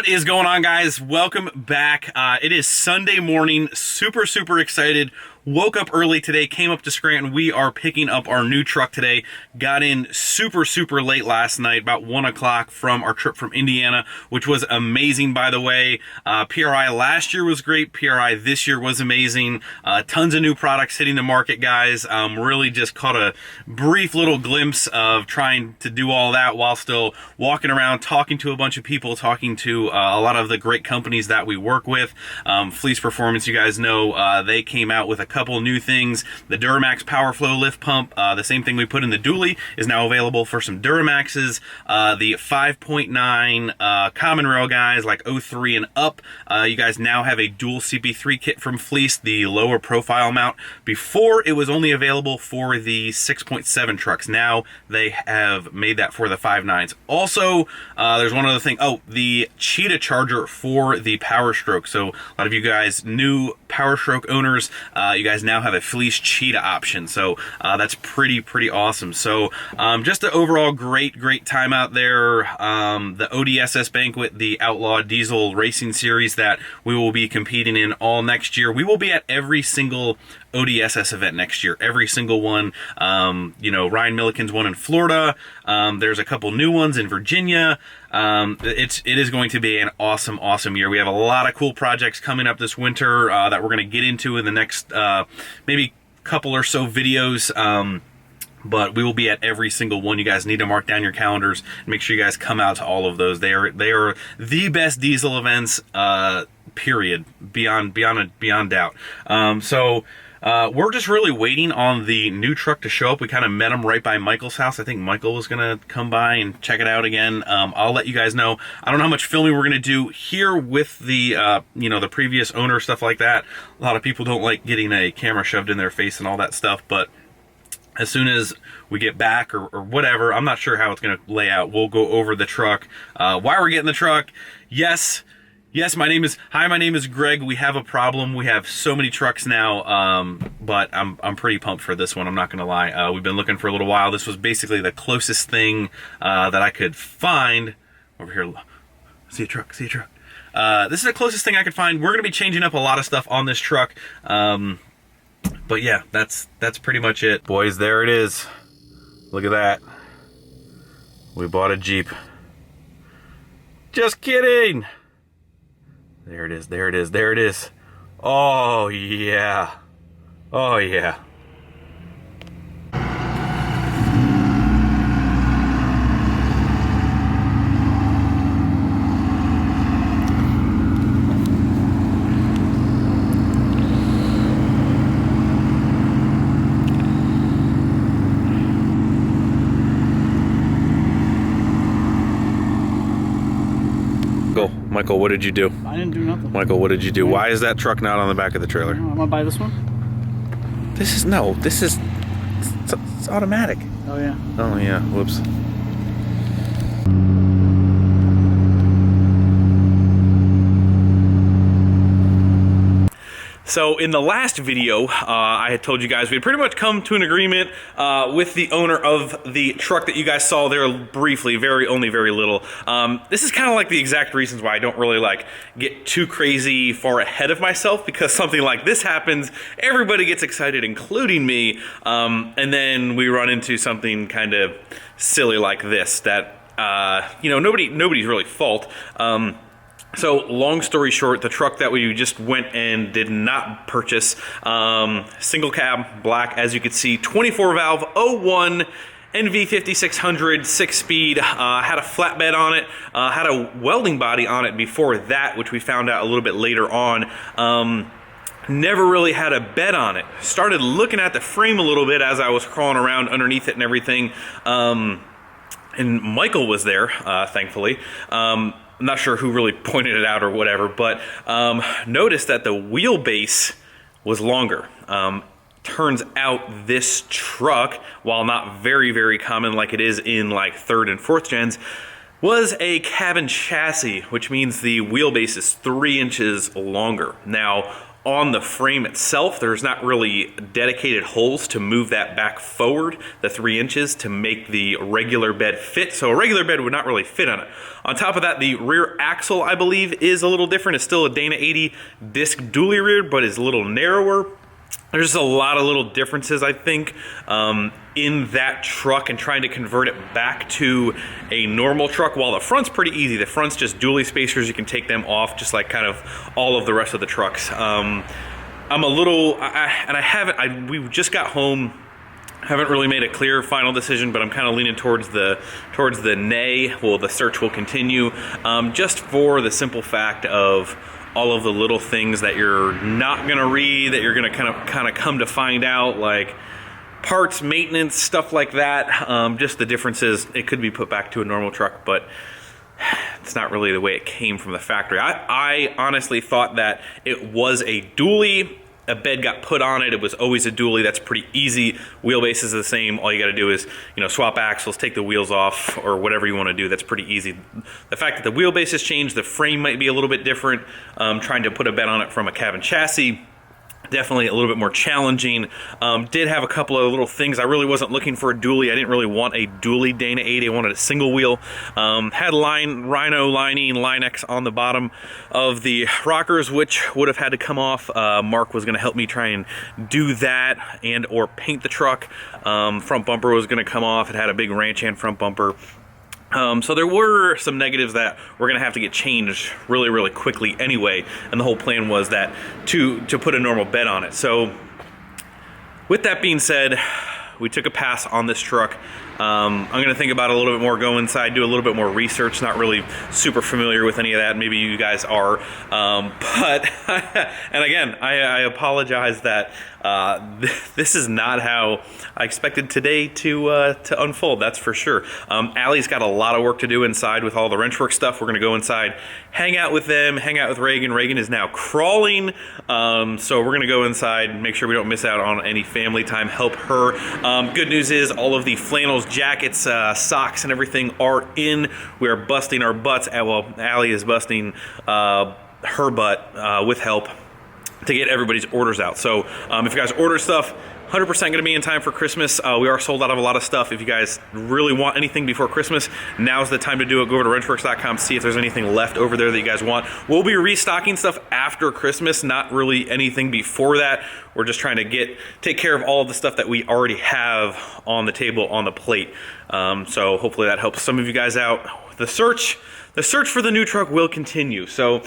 is going on, guys? Welcome back. It is Sunday morning. Super excited. Woke up early today, came up to Scranton. We are picking up our new truck today. Got in super late last night, about 1 o'clock from our trip from Indiana, which was amazing, by the way. PRI last year was great. PRI this year was amazing. Tons of new products hitting the market, guys. Really just caught a brief little glimpse of trying to do all that while still walking around, talking to a bunch of people, talking to a lot of the great companies that we work with. Fleece Performance, you guys know, they came out with a couple new things. The Duramax Power Flow lift pump, the same thing we put in the dually, is now available for some Duramaxes. The 5.9 common rail guys, like 03 and up, you guys now have a dual CP3 kit from Fleece, the lower profile mount. Before, it was only available for the 6.7 trucks. Now they have made that for the 5.9s. Also, there's one other thing. Oh, the Cheetah charger for the Power Stroke. So a lot of you guys, new Power Stroke owners, you guys now have a Fleece Cheetah option. So that's pretty awesome. So just an overall great time out there. The ODSS Banquet, the Outlaw Diesel Racing Series that we will be competing in all next year. We will be at every single ODSS event next year, every single one. You know, Ryan Milliken's one in Florida. There's a couple new ones in Virginia. It is going to be an awesome year. We have a lot of cool projects coming up this winter that we're going to get into in the next maybe couple or so videos. But we will be at every single one. You guys need to mark down your calendars and make sure you guys come out to all of those. They are the best diesel events, period, beyond doubt. We're just really waiting on the new truck to show up. We kind of met him right by Michael's house. I think Michael was going to come by and check it out again. I'll let you guys know. I don't know how much filming we're going to do here with the, the previous owner, stuff like that. A lot of people don't like getting a camera shoved in their face and all that stuff, but as soon as we get back or whatever, I'm not sure how it's going to lay out. We'll go over the truck, why we're getting the truck. Yes, my name is Greg. We have a problem. We have so many trucks now, but I'm pretty pumped for this one. I'm not going to lie. We've been looking for a little while. This was basically the closest thing that I could find. Over here, see a truck. This is the closest thing I could find. We're going to be changing up a lot of stuff on this truck. But yeah, that's pretty much it. Boys, there it is. Look at that. We bought a Jeep. Just kidding. There it is. Oh yeah. Michael, what did you do? I didn't do nothing. Michael, what did you do? Why is that truck not on the back of the trailer? I'm gonna buy this one. It's automatic. Oh yeah. Oh yeah, whoops. So in the last video, I had told you guys we had pretty much come to an agreement with the owner of the truck that you guys saw there briefly, only very little. This is kind of like the exact reasons why I don't really get too crazy far ahead of myself, because something like this happens, everybody gets excited, including me, and then we run into something kind of silly like this that nobody's really fault. So long story short, the truck that we just went and did not purchase, single cab, black, as you can see, 24 valve, 01 NV5600, 6-speed, had a flatbed on it, had a welding body on it before that, which we found out a little bit later on. Never really had a bed on it. Started looking at the frame a little bit as I was crawling around underneath it and everything. And Michael was there, thankfully. I'm not sure who really pointed it out or whatever, but noticed that the wheelbase was longer. Turns out this truck, while not very common like it is in like 3rd and 4th gens, was a cabin chassis, which means the wheelbase is 3 inches longer. Now, on the frame itself, there's not really dedicated holes to move that back forward, the 3 inches, to make the regular bed fit. So a regular bed would not really fit on it. On top of that, the rear axle, I believe, is a little different. It's still a Dana 80 disc dually reared, but is a little narrower. There's just a lot of little differences, I think, in that truck, and trying to convert it back to a normal truck. While the front's pretty easy, the front's just dually spacers. You can take them off just like kind of all of the rest of the trucks. I'm a little, we just got home. Haven't really made a clear final decision, but I'm kind of leaning towards the nay. Well, the search will continue, just for the simple fact of all of the little things that you're not gonna read, that you're gonna kind of come to find out, like parts, maintenance, stuff like that. Just the differences. It could be put back to a normal truck, but it's not really the way it came from the factory. I honestly thought that it was a dually. A bed got put on it. It was always a dually. That's pretty easy. Wheelbase is the same. All you got to do is, swap axles, take the wheels off, or whatever you want to do. That's pretty easy. The fact that the wheelbase has changed, the frame might be a little bit different. Trying to put a bed on it from a cabin chassis, definitely a little bit more challenging. Did have a couple of little things. I really wasn't looking for a dually. I didn't really want a dually Dana 80. I wanted a single wheel. Had Rhino lining, Line-X on the bottom of the rockers, which would have had to come off. Mark was going to help me try and do that and or paint the truck. Front bumper was going to come off. It had a big ranch hand front bumper. So there were some negatives that were going to have to get changed really, really quickly anyway, and the whole plan was that to put a normal bed on it. So with that being said, we took a pass on this truck. I'm going to think about it a little bit more, go inside, do a little bit more research. Not really super familiar with any of that. Maybe you guys are. But, and again, I apologize that this is not how I expected today to unfold, that's for sure. Allie's got a lot of work to do inside with all the wrenchwork stuff. We're going to go inside, hang out with them, hang out with Reagan. Reagan is now crawling, so we're going to go inside, make sure we don't miss out on any family time, help her. Good news is all of the flannels, jackets, socks, and everything are in. We are busting our butts. Well, Allie is busting her butt with help to get everybody's orders out. So if you guys order stuff, 100% going to be in time for Christmas. We are sold out of a lot of stuff. If you guys really want anything before Christmas, now's the time to do it. Go over to wrenchworks.com, see if there's anything left over there that you guys want. We'll be restocking stuff after Christmas, not really anything before that. We're just trying to take care of all of the stuff that we already have on the table, on the plate. So hopefully that helps some of you guys out. The search for the new truck will continue. So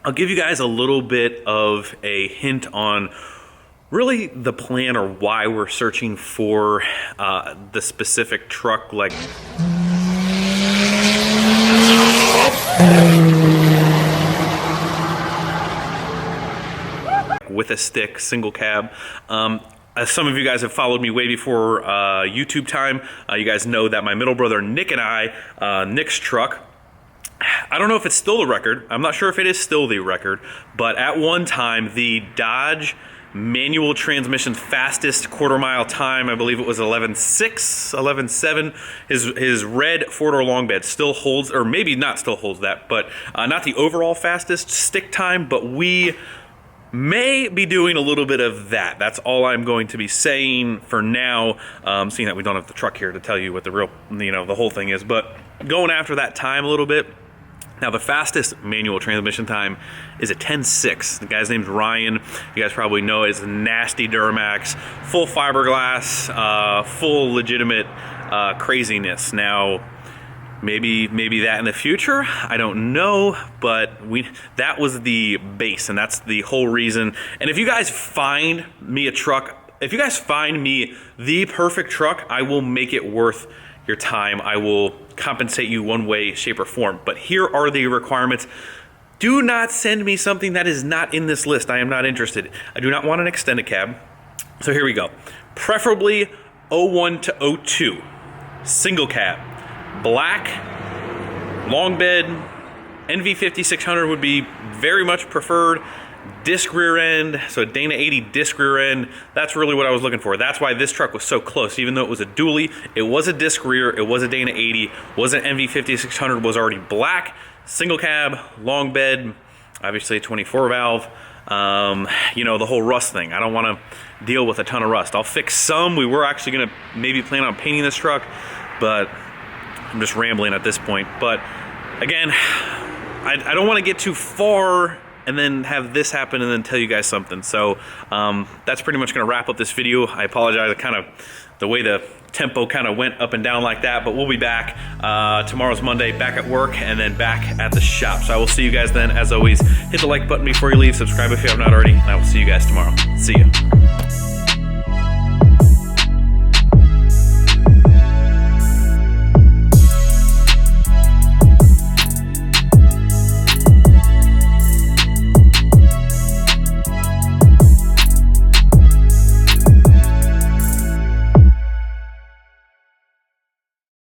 I'll give you guys a little bit of a hint on really the plan, or why we're searching for the specific truck. Like, with a stick, single cab. As some of you guys have followed me way before YouTube time, you guys know that my middle brother Nick and I, Nick's truck, I don't know if it's still the record. I'm not sure if it is still the record, but at one time, the Dodge manual transmission fastest quarter mile time, I believe it was 11.6, 11.7. His red 4-door long bed still holds, or maybe not still holds that, but not the overall fastest stick time, but we may be doing a little bit of that. That's all I'm going to be saying for now, seeing that we don't have the truck here to tell you what the real, the whole thing is, but going after that time a little bit. Now, the fastest manual transmission time is a 10.6. The guy's name's Ryan. You guys probably know it. It's a nasty Duramax, full fiberglass, full legitimate craziness. Now, maybe that in the future, I don't know, but that was the base, and that's the whole reason. And if you guys find me a truck, if you guys find me the perfect truck, I will make it worth your time. I will compensate you one way, shape, or form. But here are the requirements. Do not send me something that is not in this list. I am not interested. I do not want an extended cab. So here we go. Preferably 01 to 02. Single cab. Black. Long bed. NV5600 would be very much preferred. Disc rear end, so a Dana 80 disc rear end. That's really what I was looking for. That's why this truck was so close. Even though it was a dually, it was a disc rear, it was a Dana 80, was an NV5600, was already black, single cab, long bed, obviously a 24 valve. you know, the whole rust thing. I don't want to deal with a ton of rust. I'll fix some. We were actually going to maybe plan on painting this truck, but I'm just rambling at this point. But again, I don't want to get too far and then have this happen and then tell you guys something. So that's pretty much going to wrap up this video. I apologize, kind of the way the tempo kind of went up and down like that, but we'll be back. Tomorrow's Monday, back at work and then back at the shop. So I will see you guys then. As always, hit the like button before you leave, subscribe if you have not already, and I will see you guys tomorrow. See ya.